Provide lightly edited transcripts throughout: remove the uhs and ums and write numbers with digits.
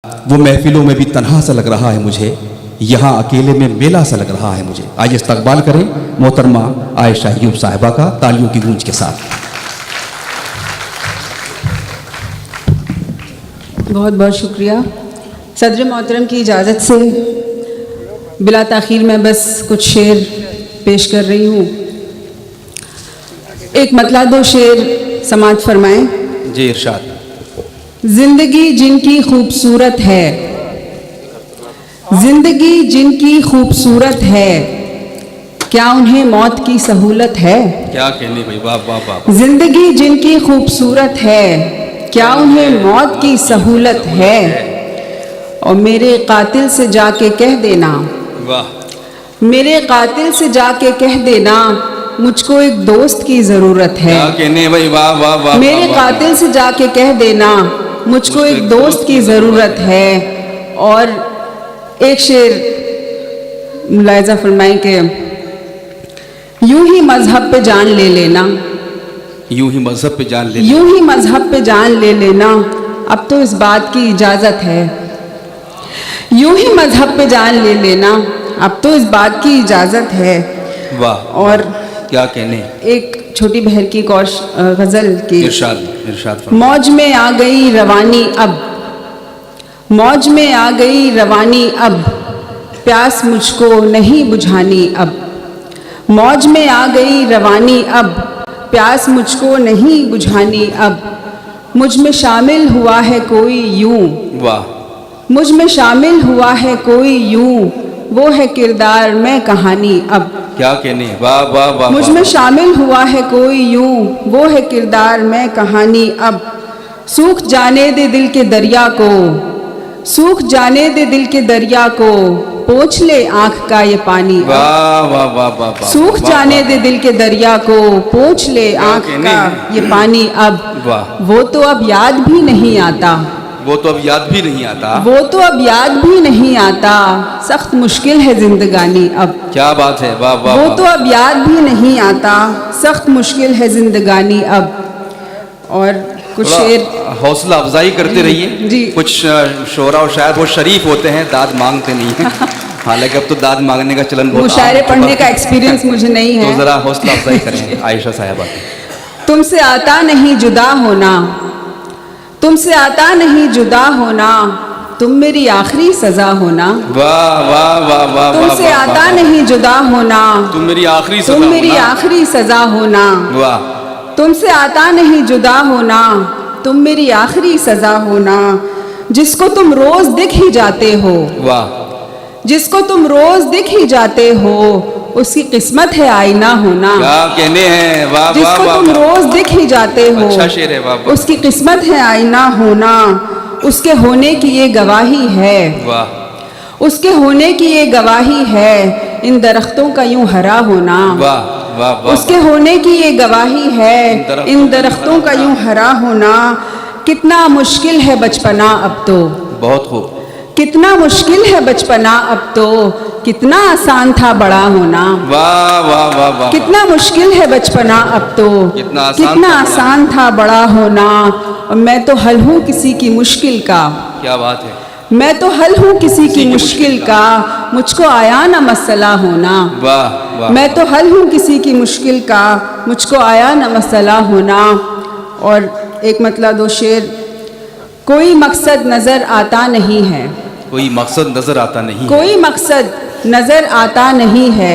वो महफिलों में भी तन्हा सा लग रहा है मुझे, यहाँ अकेले में मेला सा लग रहा है मुझे। आइए इस्तकबाल करें मोहतरमा आयशा अय्यूब साहिबा का तालियों की गूंज के साथ। बहुत बहुत शुक्रिया। सदर मोहतरम की इजाज़त से बिला ताख़ीर मैं बस कुछ शेर पेश कर रही हूँ। एक मतला दो शेर समाअत फरमाएं। जी इरशाद। जिंदगी जिनकी खूबसूरत है, जिंदगी जिनकी खूबसूरत है, क्या उन्हें मौत की सहूलत है? क्या कहने भाई, वाह वाह वाह। जिंदगी जिनकी खूबसूरत है, क्या उन्हें मौत की सहूलत है? और मेरे कातिल से जाके कह देना, वाह। मेरे कातिल से जाके कह देना, मुझको एक दोस्त की ज़रूरत है। क्या कहने भाई, वाह वाह वाह। मेरे कातिल से जाके कह देना, मुझको एक दोस्त की ज़रूरत है। और एक शेर मुलायजा फरमाएं कि यूं ही मजहब पे जान ले लेना, यूं ही मजहब पे जान ले, यूं ही मजहब पे जान ले लेना, अब तो इस बात की इजाज़त है। यूं ही मजहब पे जान ले लेना, अब तो इस बात की इजाज़त है। वाह। और क्या कहने। एक छोटी बहर की एक और गज़ल की। इरशाद इरशाद। मौज में आ गई रवानी अब, मौज में आ गई रवानी अब, प्यास मुझको नहीं बुझानी अब। मौज में आ गई रवानी अब, प्यास मुझको नहीं बुझानी अब। मुझ में शामिल हुआ है कोई यूं, वाह। मुझ में शामिल हुआ है कोई यूं, वो है किरदार में कहानी अब। क्या कहने, वाह वाह वाह। मुझ में शामिल हुआ है कोई यूं, वो है किरदार में कहानी अब। सूख जाने दे दिल के दरिया को, सूख जाने दे दिल के दरिया को, पोंछ ले आंख का ये पानी। वाह वाह वाह वाह। सूख जाने दे दिल के दरिया को, पोंछ ले आंख का ये पानी अब। वाह। वो तो अब याद भी नहीं आता, वो तो अब याद भी नहीं आता, वो तो अब याद भी नहीं आता, सख्त मुश्किल है जिंदगानी अब। क्या बात है, वाह वाह। वो तो अब याद भी नहीं आता, सख्त मुश्किल है जिंदगानी अब। और कुछ शेर हौसला अफजाई करते रहिए जी। कुछ शोरा और शायद वो शरीफ होते हैं, दाद मांगते नहीं हैं। हालांकि अब तो दाद मांगने का चलन बहुत मुशायरे पढ़ने का एक्सपीरियंस मुझे नहीं है, तो जरा हौसला अफजाई करें आयशा साहिबा की। तुमसे आता नहीं जुदा होना, तुमसे आता नहीं जुदा होना, तुम मेरी आखिरी सजा होना। वाह वाह वाह वाह। तुमसे आता नहीं जुदा होना, तुम मेरी आखिरी सजा, तुम मेरी आखिरी सजा होना। वाह। तुमसे आता नहीं जुदा होना, तुम मेरी आखिरी सजा होना। जिसको तुम रोज दिख ही जाते हो, वाह। जिसको तुम रोज दिख ही जाते हो, उसकी किस्मत है आईना होना। क्या कहने हैं, वाह वाह। जिसको तुम रोज दिख ही जाते हो, अच्छा शेर है, वाह। उसकी किस्मत है आईना होना। उसके होने की ये गवाही है, वाह। उसके होने की ये गवाही है, इन दरख्तों का यूं हरा होना। वाह वाह वाह। उसके होने की ये गवाही है, इन दरख्तों का यूं हरा होना। कितना मुश्किल है बचपना अब तो, बहुत खूब। कितना मुश्किल है बचपना अब तो, कितना आसान था बड़ा होना। वाह वाह वाह वाह। कितना मुश्किल है बचपना अब तो, कितना आसान था बड़ा होना। और मैं तो हल हूँ किसी की मुश्किल का, क्या बात है। मैं तो हल हूँ किसी की मुश्किल का, मुझको आया ना मसला होना। वाह वाह। मैं तो हल हूँ किसी की मुश्किल का, मुझको आया ना मसला होना। और एक मतला दो शेर। कोई मकसद नजर आता नहीं है, कोई मकसद नजर आता नहीं, कोई मकसद नजर आता नहीं है,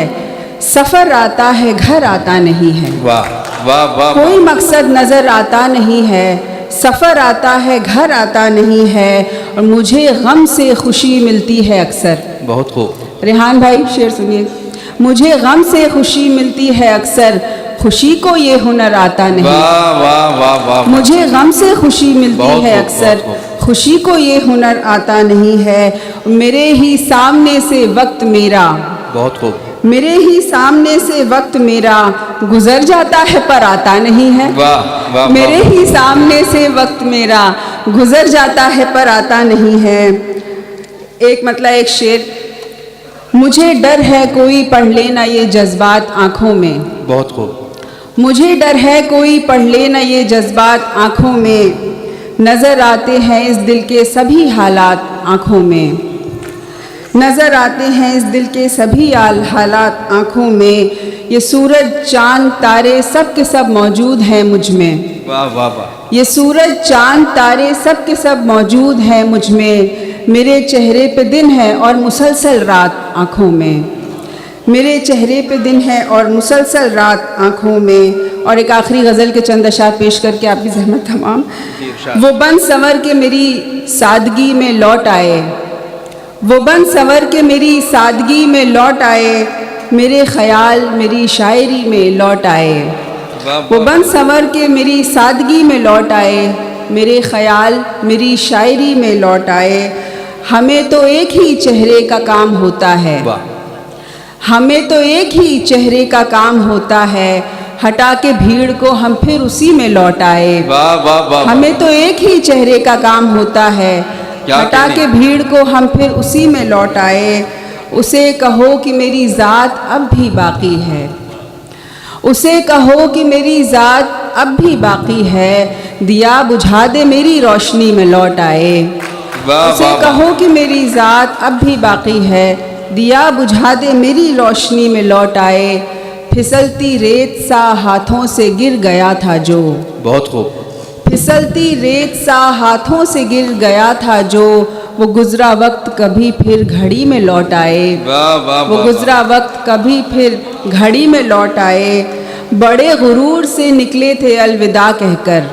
सफर आता है घर आता नहीं है। वाह वाह वाह। कोई मकसद नजर आता नहीं है, सफर आता है घर आता नहीं है। और मुझे गम से खुशी मिलती है अक्सर। बहुत खूब। रेहान भाई शेर सुनिए। मुझे गम से खुशी मिलती है अक्सर, खुशी को ये हुनर आता नहीं। वाह वाह वाह वाह। मुझे गम से खुशी मिलती है अक्सर, खुशी को ये हुनर आता नहीं है। मेरे ही सामने से वक्त मेरा, बहुत खूब। मेरे ही सामने से वक्त मेरा गुजर जाता है पर आता नहीं है। वाह वाह। मेरे ही सामने से वक्त मेरा गुजर जाता है पर आता नहीं है। एक मतलब एक शेर। मुझे डर है कोई पढ़ लेना ये जज्बात आँखों में, बहुत खूब। मुझे डर है कोई पढ़ लेना ये जज्बात आँखों में। नज़र आते हैं इस दिल के सभी हालात, आँखों में। नज़र आते हैं इस दिल के सभी हालात आँखों में। ये सूरज चाँद तारे सब के सब मौजूद हैं मुझ में। वाह वाह वाह। ये सूरज चाँद तारे सब के सब मौजूद हैं मुझ में। मेरे चेहरे पे दिन है और मुसलसल रात आँखों में। मेरे चेहरे पे दिन है और मुसलसल रात आँखों में। और एक आखिरी गज़ल के चंद अशार पेश करके आपकी ज़हमत तमाम। वो बन संवर के मेरी सादगी में लौट आए। वो बन संवर के मेरी सादगी में लौट आए। मेरे ख़याल मेरी शायरी में लौट आए। वो बन संवर के मेरी सादगी में लौट आए। मेरे ख़याल मेरी शायरी में लौट आए। हमें तो एक ही चेहरे का काम होता है। हमें तो एक ही चेहरे का काम होता है। हटा के भीड़ को हम फिर उसी में लौट आए। वाह वाह वाह। हमें तो एक ही चेहरे का काम होता है। हटा के भीड़ को हम फिर उसी में लौट आए। उसे कहो कि मेरी ज़ात अब भी बाकी है। उसे कहो कि मेरी ज़ात अब भी बाकी है। दिया बुझा दे मेरी रोशनी में लौट आए। उसे कहो कि मेरी ज़ात अब भी बाकी है। दिया बुझा दे मेरी रोशनी में लौट आए। फिसलती रेत सा हाथों से गिर गया था जो। बहुत खूब। फिसलती रेत सा हाथों से गिर गया था जो। वो गुजरा वक्त कभी फिर घड़ी में लौट आए। वो गुजरा वक्त कभी फिर घड़ी में लौट आए। बड़े गुरूर से निकले थे अलविदा कहकर।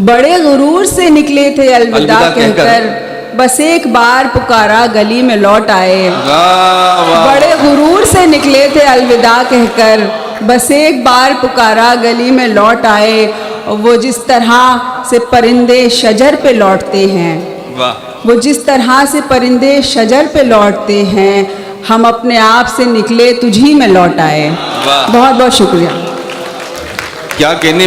बड़े गुरूर से निकले थे अलविदा कहकर। बस एक बार पुकारा गली में लौट आए। बड़े गुरूर से निकले थे अलविदा कहकर। बस एक बार पुकारा गली में लौट आए। वो जिस तरह से परिंदे शजर पे लौटते हैं। वो जिस तरह से परिंदे शजर पे लौटते हैं। हम अपने आप से निकले तुझी में लौट आए। बहुत बहुत शुक्रिया। क्या कहने